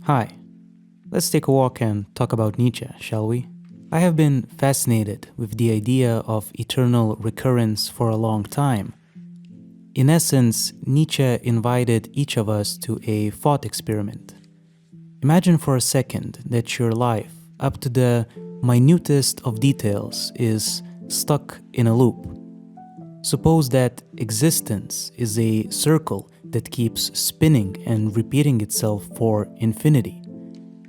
Hi, let's take a walk and talk about Nietzsche, shall we? I have been fascinated with the idea of eternal recurrence for a long time. In essence, Nietzsche invited each of us to a thought experiment. Imagine for a second that your life, up to the minutest of details, is stuck in a loop. Suppose that existence is a circle that keeps spinning and repeating itself for infinity.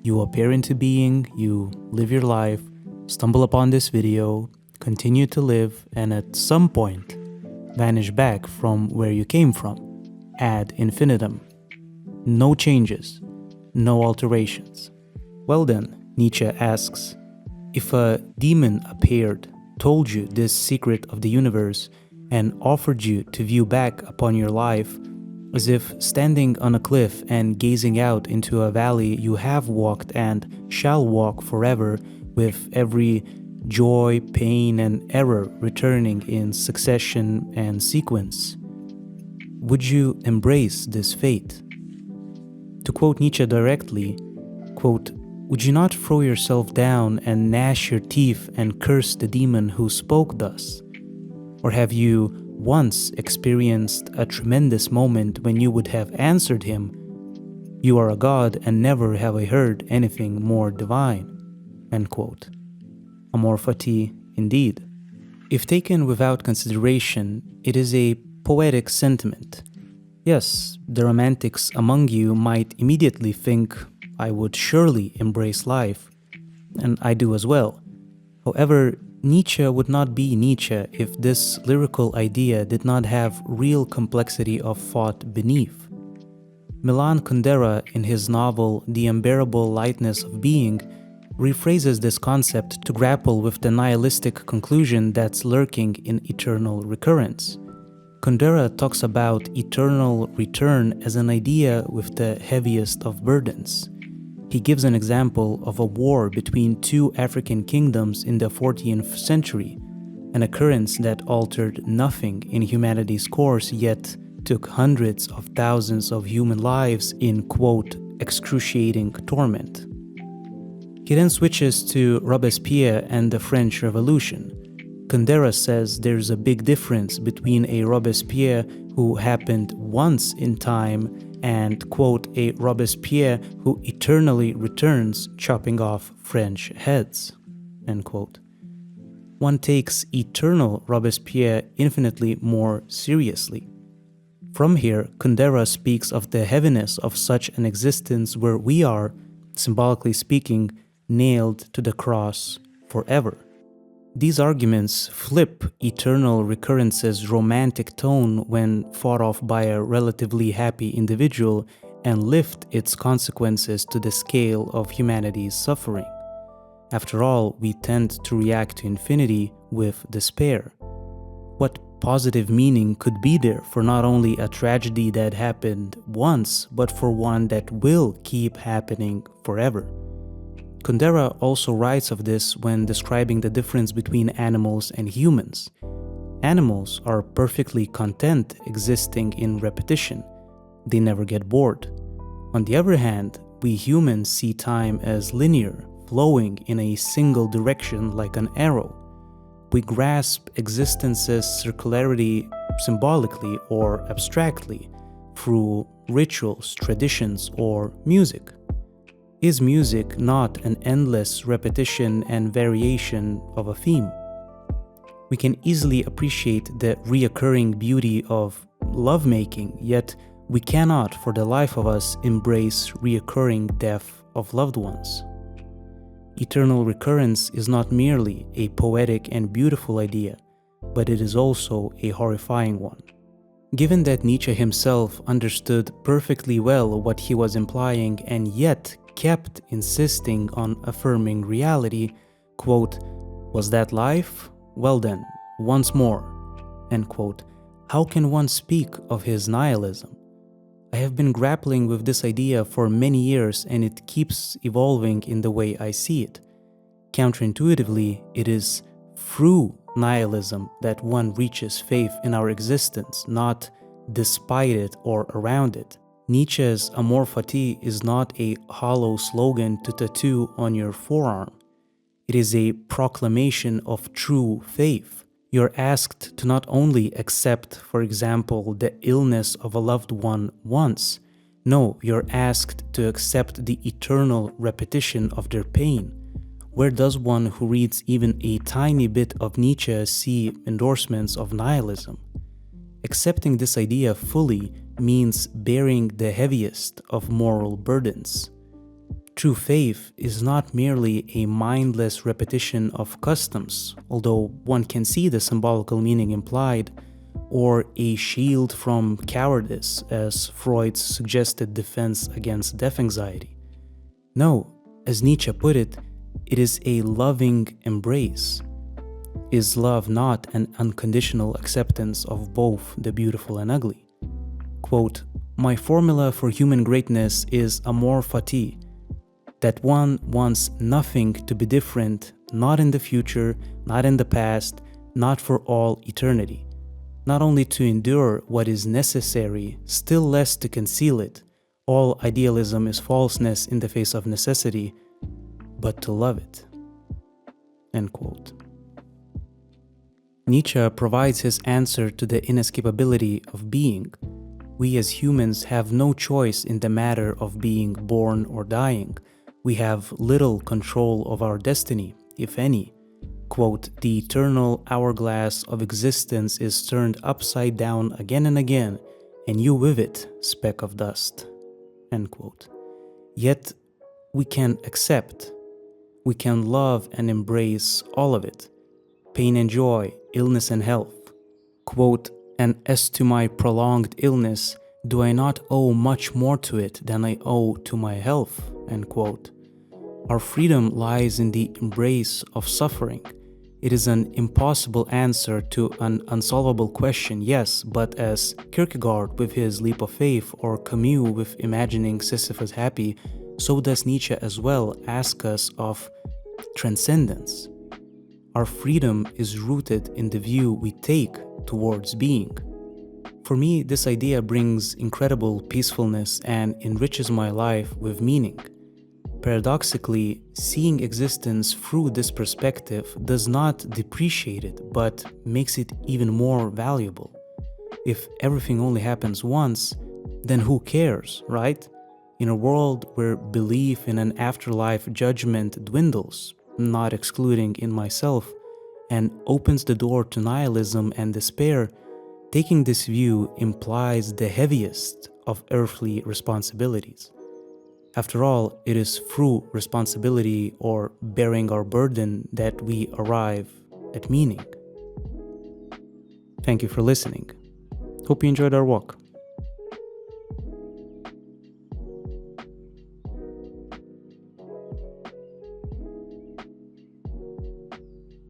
You appear into being, you live your life, stumble upon this video, continue to live, and at some point vanish back from where you came from, ad infinitum. No changes, no alterations. Well then, Nietzsche asks, if a demon appeared, told you this secret of the universe, and offered you to view back upon your life, as if standing on a cliff and gazing out into a valley you have walked and shall walk forever, with every joy, pain, and error returning in succession and sequence, would you embrace this fate? To quote Nietzsche directly, quote, "Would you not throw yourself down and gnash your teeth and curse the demon who spoke thus? Or have you once experienced a tremendous moment when you would have answered him, 'You are a god, and never have I heard anything more divine'?" End quote. Amor fati, indeed. If taken without consideration, it is a poetic sentiment. Yes, the romantics among you might immediately think, I would surely embrace life, and I do as well. However, Nietzsche would not be Nietzsche if this lyrical idea did not have real complexity of thought beneath. Milan Kundera, in his novel The Unbearable Lightness of Being, rephrases this concept to grapple with the nihilistic conclusion that's lurking in eternal recurrence. Kundera talks about eternal return as an idea with the heaviest of burdens. He gives an example of a war between two African kingdoms in the 14th century, an occurrence that altered nothing in humanity's course yet took hundreds of thousands of human lives in, quote, excruciating torment. He then switches to Robespierre and the French Revolution. Kundera says there's a big difference between a Robespierre who happened once in time and, quote, a Robespierre who eternally returns chopping off French heads, end quote. One takes eternal Robespierre infinitely more seriously. From here, Kundera speaks of the heaviness of such an existence where we are, symbolically speaking, nailed to the cross forever. These arguments flip eternal recurrence's romantic tone when fought off by a relatively happy individual and lift its consequences to the scale of humanity's suffering. After all, we tend to react to infinity with despair. What positive meaning could be there for not only a tragedy that happened once, but for one that will keep happening forever? Kundera also writes of this when describing the difference between animals and humans. Animals are perfectly content existing in repetition. They never get bored. On the other hand, we humans see time as linear, flowing in a single direction like an arrow. We grasp existence's circularity symbolically or abstractly through rituals, traditions, or music. Is music not an endless repetition and variation of a theme? We can easily appreciate the reoccurring beauty of lovemaking, yet we cannot for the life of us embrace reoccurring death of loved ones. Eternal recurrence is not merely a poetic and beautiful idea, but it is also a horrifying one. Given that Nietzsche himself understood perfectly well what he was implying and yet kept insisting on affirming reality, quote, "Was that life? Well then, once more," end quote, how can one speak of his nihilism? I have been grappling with this idea for many years and it keeps evolving in the way I see it. Counterintuitively, it is through nihilism that one reaches faith in our existence, not despite it or around it. Nietzsche's amor fati is not a hollow slogan to tattoo on your forearm. It is a proclamation of true faith. You're asked to not only accept, for example, the illness of a loved one once. No, you're asked to accept the eternal repetition of their pain. Where does one who reads even a tiny bit of Nietzsche see endorsements of nihilism? Accepting this idea fully means bearing the heaviest of moral burdens. True faith is not merely a mindless repetition of customs, although one can see the symbolical meaning implied, or a shield from cowardice, as Freud's suggested defense against death anxiety. No, as Nietzsche put it is a loving embrace. Is love not an unconditional acceptance of both the beautiful and ugly? Quote, "My formula for human greatness is amor fati, that one wants nothing to be different, not in the future, not in the past, not for all eternity. Not only to endure what is necessary, still less to conceal it. All idealism is falseness in the face of necessity, but to love it." End quote. Nietzsche provides his answer to the inescapability of being. We as humans have no choice in the matter of being born or dying. We have little control of our destiny, if any. Quote, "The eternal hourglass of existence is turned upside down again and again, and you with it, speck of dust." End quote. Yet, we can accept, we can love and embrace all of it. Pain and joy, illness and health. Quote, "And as to my prolonged illness, do I not owe much more to it than I owe to my health?" End quote. Our freedom lies in the embrace of suffering. It is an impossible answer to an unsolvable question, yes, but as Kierkegaard with his leap of faith or Camus with imagining Sisyphus happy, so does Nietzsche as well ask us of transcendence. Our freedom is rooted in the view we take towards being. For me, this idea brings incredible peacefulness and enriches my life with meaning. Paradoxically, seeing existence through this perspective does not depreciate it, but makes it even more valuable. If everything only happens once, then who cares, right? In a world where belief in an afterlife judgment dwindles, not excluding in myself, and opens the door to nihilism and despair, taking this view implies the heaviest of earthly responsibilities. After all, it is through responsibility or bearing our burden that we arrive at meaning. Thank you for listening. Hope you enjoyed our walk.